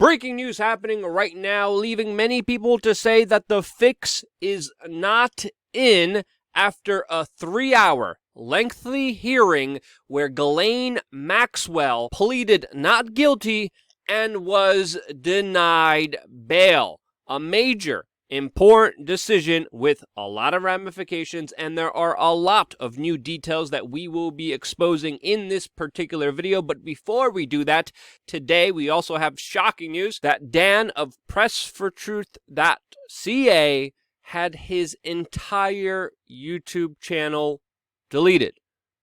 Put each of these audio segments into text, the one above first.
Breaking news happening right now, leaving many people to say that the fix is not in after a 3-hour lengthy hearing where Ghislaine Maxwell pleaded not guilty and was denied bail. A major, important decision with a lot of ramifications, and there are a lot of new details that we will be exposing in this particular video. But before we do that, today we also have shocking news that Dan of pressfortruth.ca had his entire YouTube channel deleted.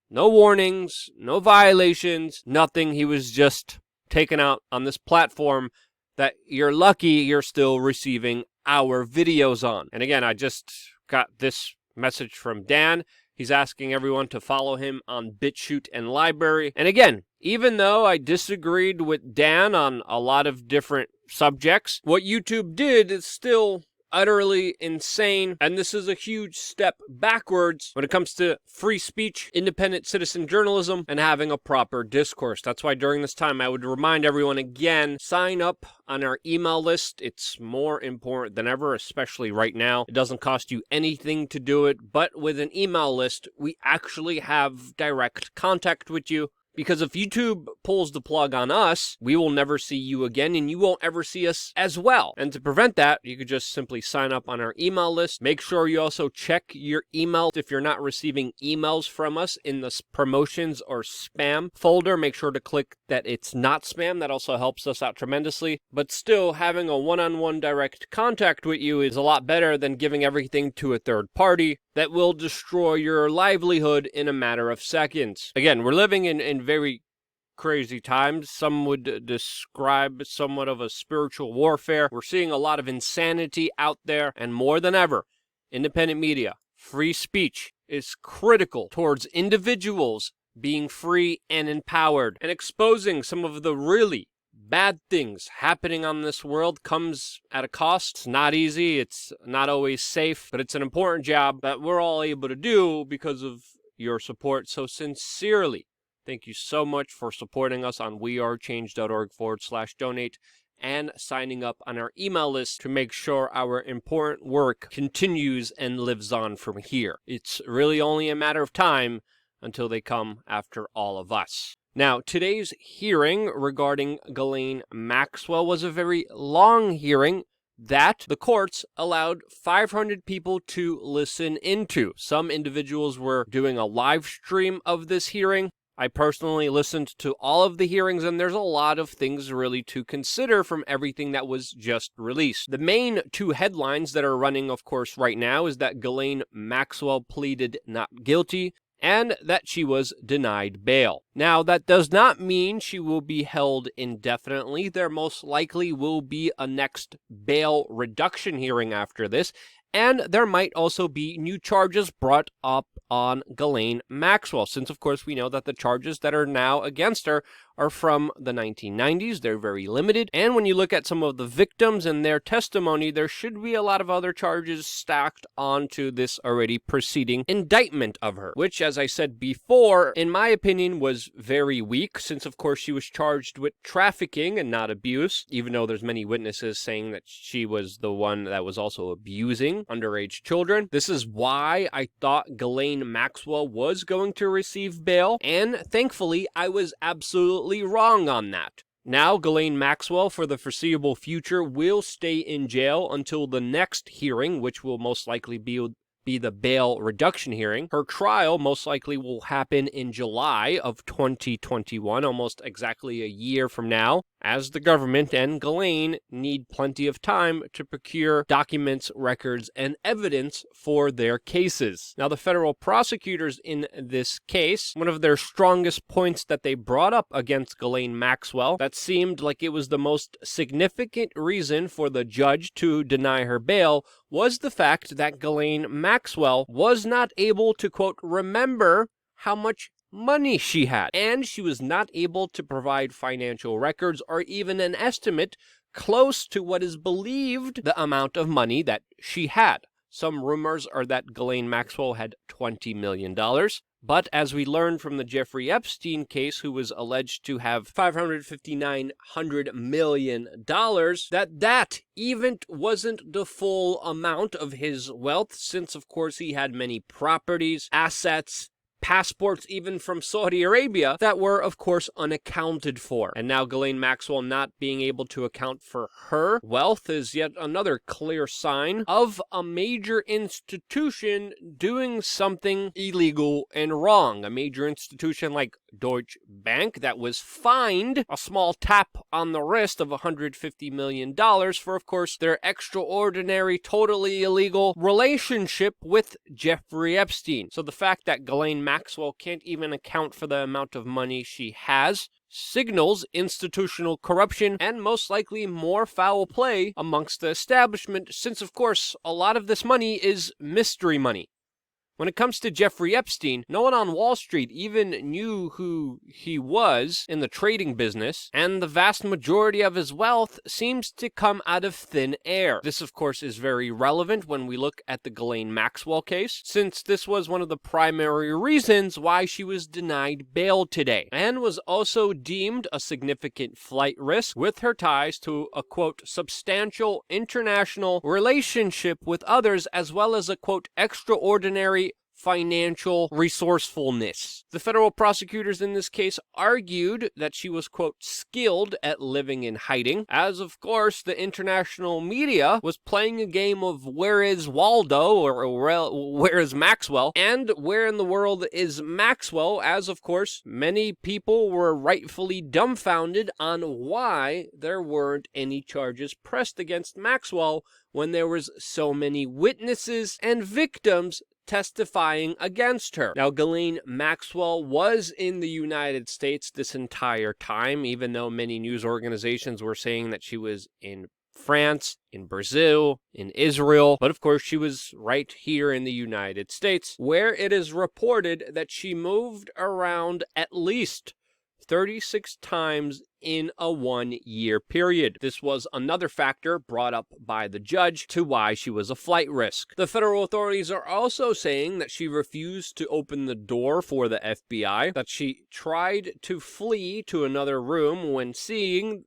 No warnings, no violations, nothing. He was just taken out on this platform that you're lucky you're still receiving our videos on. And again, I just got this message from Dan. He's asking everyone to follow him on BitChute and Library. And again, even though I disagreed with Dan on a lot of different subjects, what YouTube did is still utterly insane, and this is a huge step backwards when it comes to free speech, independent citizen journalism, and having a proper discourse. That's why during this time I would remind everyone again, sign up on our email list. It's more important than ever, especially right now. It doesn't cost you anything to do it, but with an email list, we actually have direct contact with you. Because if YouTube pulls the plug on us, we will never see you again, and you won't ever see us as well. And to prevent that, you could just simply sign up on our email list. Make sure you also check your email. If you're not receiving emails from us in the promotions or spam folder, make sure to click that it's not spam. That also helps us out tremendously. But still, having a one-on-one direct contact with you is a lot better than giving everything to a third party that will destroy your livelihood in a matter of seconds. Again, we're living in very crazy times. Some would describe somewhat of a spiritual warfare. We're seeing a lot of insanity out there, and more than ever, independent media, free speech is critical towards individuals being free and empowered, and exposing some of the really bad things happening on this world comes at a cost. It's not easy, it's not always safe, but it's an important job that we're all able to do because of your support. So sincerely, thank you so much for supporting us on wearechange.org/donate and signing up on our email list to make sure our important work continues and lives on from here. It's really only a matter of time until they come after all of us. Now, today's hearing regarding Ghislaine Maxwell was a very long hearing that the courts allowed 500 people to listen into. Some individuals were doing a live stream of this hearing. I personally listened to all of the hearings, and there's a lot of things really to consider from everything that was just released. The main two headlines that are running, of course, right now is that Ghislaine Maxwell pleaded not guilty and that she was denied bail. Now, that does not mean she will be held indefinitely. There most likely will be a next bail reduction hearing after this, and there might also be new charges brought up on Ghislaine Maxwell, since, of course, we know that the charges that are now against her are from the 1990s. They're very limited. And when you look at some of the victims and their testimony, there should be a lot of other charges stacked onto this already preceding indictment of her, which, as I said before, in my opinion, was very weak, since, of course, she was charged with trafficking and not abuse, even though there's many witnesses saying that she was the one that was also abusing underage children. This is why I thought Ghislaine Maxwell was going to receive bail, and thankfully, I was absolutely wrong on that. Now, Ghislaine Maxwell, for the foreseeable future, will stay in jail until the next hearing, which will most likely be the bail reduction hearing. Her trial most likely will happen in July of 2021, almost exactly a year from now, as the government and Ghislaine need plenty of time to procure documents, records, and evidence for their cases. Now, the federal prosecutors in this case, one of their strongest points that they brought up against Ghislaine Maxwell, that seemed like it was the most significant reason for the judge to deny her bail, was the fact that Ghislaine Maxwell was not able to, quote, remember how much money she had, and she was not able to provide financial records or even an estimate close to what is believed the amount of money that she had. Some rumors are that Ghislaine Maxwell had $20 million. But as we learned from the Jeffrey Epstein case, who was alleged to have $559 million, that even wasn't the full amount of his wealth, since of course he had many properties, assets, passports even from Saudi Arabia that were, of course, unaccounted for. And now Ghislaine Maxwell not being able to account for her wealth is yet another clear sign of a major institution doing something illegal and wrong. A major institution like Deutsche Bank that was fined a small tap on the wrist of $150 million for, of course, their extraordinary, totally illegal relationship with Jeffrey Epstein. So the fact that Ghislaine Maxwell can't even account for the amount of money she has signals institutional corruption and most likely more foul play amongst the establishment, since, of course, a lot of this money is mystery money. When it comes to Jeffrey Epstein, no one on Wall Street even knew who he was in the trading business, and the vast majority of his wealth seems to come out of thin air. This, of course, is very relevant when we look at the Ghislaine Maxwell case, since this was one of the primary reasons why she was denied bail today, and was also deemed a significant flight risk with her ties to a, quote, substantial international relationship with others, as well as a, quote, extraordinary financial resourcefulness. The federal prosecutors in this case argued that she was, quote, skilled at living in hiding, as of course the international media was playing a game of where is Waldo, or where is Maxwell, and where in the world is Maxwell, as of course many people were rightfully dumbfounded on why there weren't any charges pressed against Maxwell when there was so many witnesses and victims testifying against her. Now, Ghislaine Maxwell was in the United States this entire time, even though many news organizations were saying that she was in France, in Brazil, in Israel, but of course she was right here in the United States, where it is reported that she moved around at least 36 times in a 1-year period. This was another factor brought up by the judge to why she was a flight risk. The federal authorities are also saying that she refused to open the door for the FBI, that she tried to flee to another room when seeing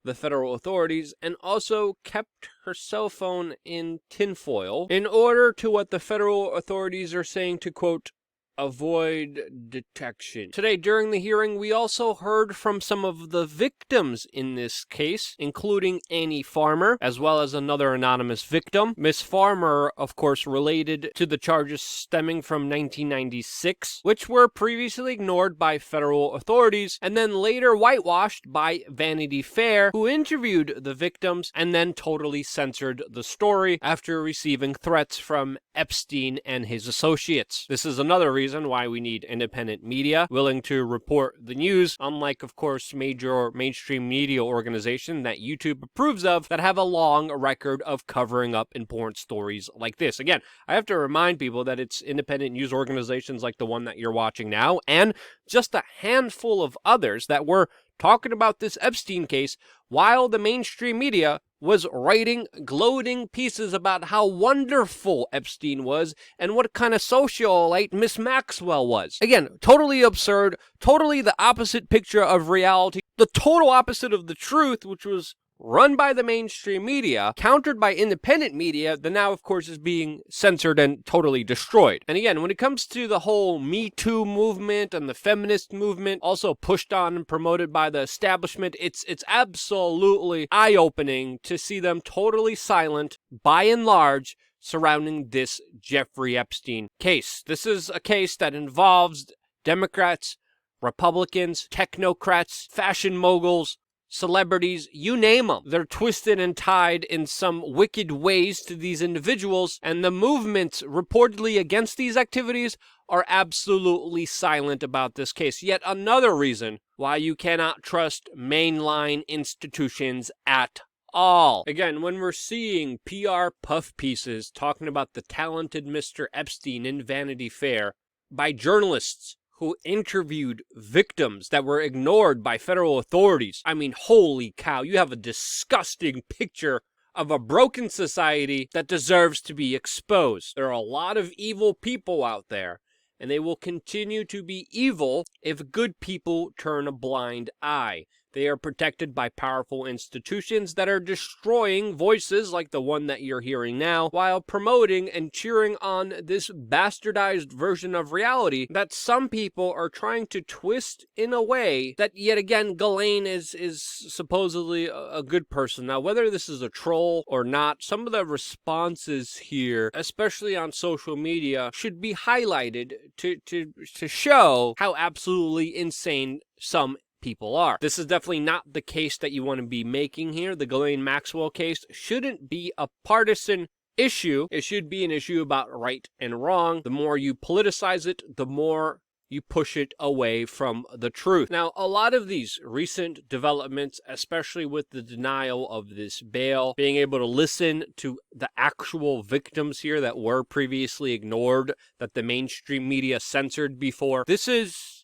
the federal authorities, and also kept her cell phone in tinfoil in order to, what the federal authorities are saying, to, quote, avoid detection. Today, during the hearing, we also heard from some of the victims in this case, including Annie Farmer, as well as another anonymous victim. Miss Farmer, of course, related to the charges stemming from 1996, which were previously ignored by federal authorities, and then later whitewashed by Vanity Fair, who interviewed the victims and then totally censored the story after receiving threats from Epstein and his associates. This is another reason why we need independent media willing to report the news, unlike, of course, major mainstream media organizations that YouTube approves of that have a long record of covering up important stories like this. Again, I have to remind people that it's independent news organizations like the one that you're watching now, and just a handful of others that were talking about this Epstein case while the mainstream media was writing gloating pieces about how wonderful Epstein was and what kind of socialite Miss Maxwell was. Again, totally absurd, totally the opposite picture of reality, the total opposite of the truth, which was run by the mainstream media, countered by independent media, that now, of course, is being censored and totally destroyed. And again, when it comes to the whole Me Too movement and the feminist movement, also pushed on and promoted by the establishment, it's absolutely eye-opening to see them totally silent, by and large, surrounding this Jeffrey Epstein case. This is a case that involves Democrats, Republicans, technocrats, fashion moguls, celebrities, you name them. They're twisted and tied in some wicked ways to these individuals, and the movements reportedly against these activities are absolutely silent about this case. Yet another reason why you cannot trust mainline institutions at all. Again, when we're seeing PR puff pieces talking about the talented Mr. Epstein in Vanity Fair by journalists who interviewed victims that were ignored by federal authorities. I mean, holy cow, you have a disgusting picture of a broken society that deserves to be exposed. There are a lot of evil people out there, and they will continue to be evil if good people turn a blind eye. They are protected by powerful institutions that are destroying voices like the one that you're hearing now, while promoting and cheering on this bastardized version of reality that some people are trying to twist in a way that, yet again, Ghislaine is supposedly a good person. Now, whether this is a troll or not, some of the responses here, especially on social media, should be highlighted to show how absolutely insane some people are. This is definitely not the case that you want to be making here. The Ghislaine Maxwell case shouldn't be a partisan issue. It should be an issue about right and wrong. The more you politicize it, the more you push it away from the truth. Now, a lot of these recent developments, especially with the denial of this bail, being able to listen to the actual victims here that were previously ignored, that the mainstream media censored before, this is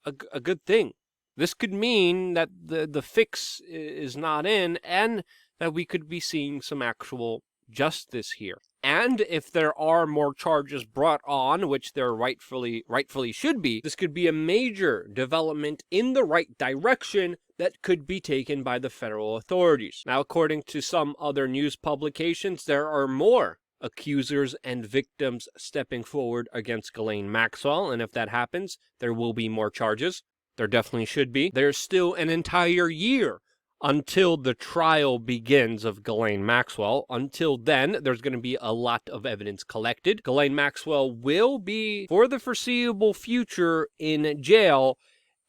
a good thing. This could mean that the fix is not in, and that we could be seeing some actual justice here. And if there are more charges brought on, which there rightfully should be, this could be a major development in the right direction that could be taken by the federal authorities. Now, according to some other news publications, there are more accusers and victims stepping forward against Ghislaine Maxwell, and if that happens, there will be more charges. There definitely should be. There's still an entire year until the trial begins of Ghislaine Maxwell. Until then, there's going to be a lot of evidence collected. Ghislaine Maxwell will be, for the foreseeable future, in jail,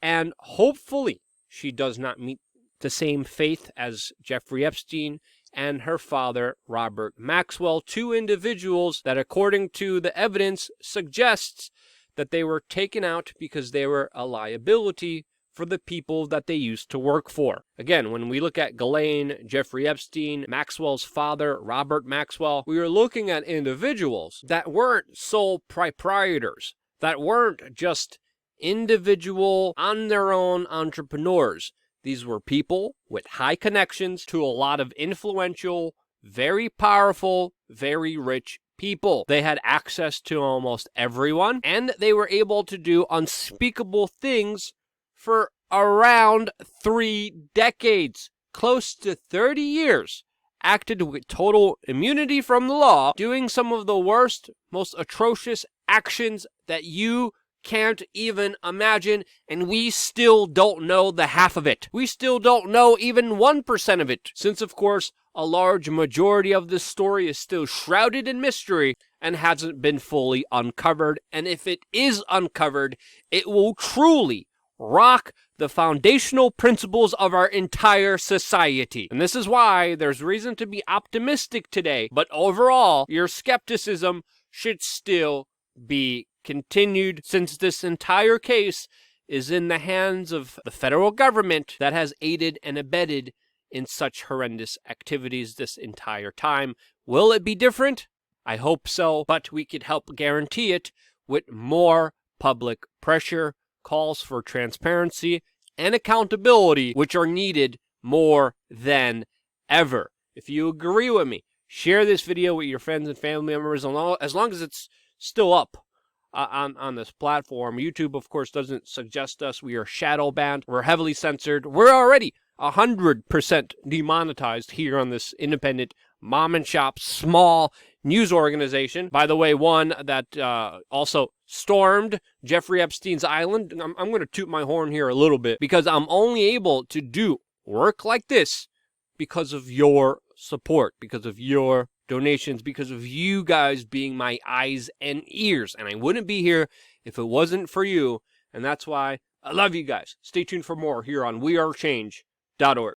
and hopefully she does not meet the same fate as Jeffrey Epstein and her father, Robert Maxwell, two individuals that, according to the evidence, suggests that they were taken out because they were a liability for the people that they used to work for. Again, when we look at Ghislaine, Jeffrey Epstein, Maxwell's father, Robert Maxwell, we are looking at individuals that weren't sole proprietors, that weren't just individual, on their own entrepreneurs. These were people with high connections to a lot of influential, very powerful, very rich people. They had access to almost everyone, and they were able to do unspeakable things for around 3 decades, close to 30 years, acted with total immunity from the law, doing some of the worst, most atrocious actions that you can't even imagine, and we still don't know the half of it. We still don't know even 1% of it, since, of course, a large majority of this story is still shrouded in mystery and hasn't been fully uncovered, and if it is uncovered, it will truly rock the foundational principles of our entire society. And this is why there's reason to be optimistic today, but overall, your skepticism should still be continued, since this entire case is in the hands of the federal government that has aided and abetted in such horrendous activities this entire time. Will it be different? I hope so, but we could help guarantee it with more public pressure, calls for transparency, and accountability, which are needed more than ever. If you agree with me, share this video with your friends and family members, as long as it's still up on this platform. YouTube, of course, doesn't suggest us. We are shadow banned. We're heavily censored. We're already 100% demonetized here on this independent mom and shop small news organization. By the way, one that also stormed Jeffrey Epstein's island. I'm going to toot my horn here a little bit, because I'm only able to do work like this because of your support, because of your donations, because of you guys being my eyes and ears. And I wouldn't be here if it wasn't for you. And that's why I love you guys. Stay tuned for more here on wearechange.org.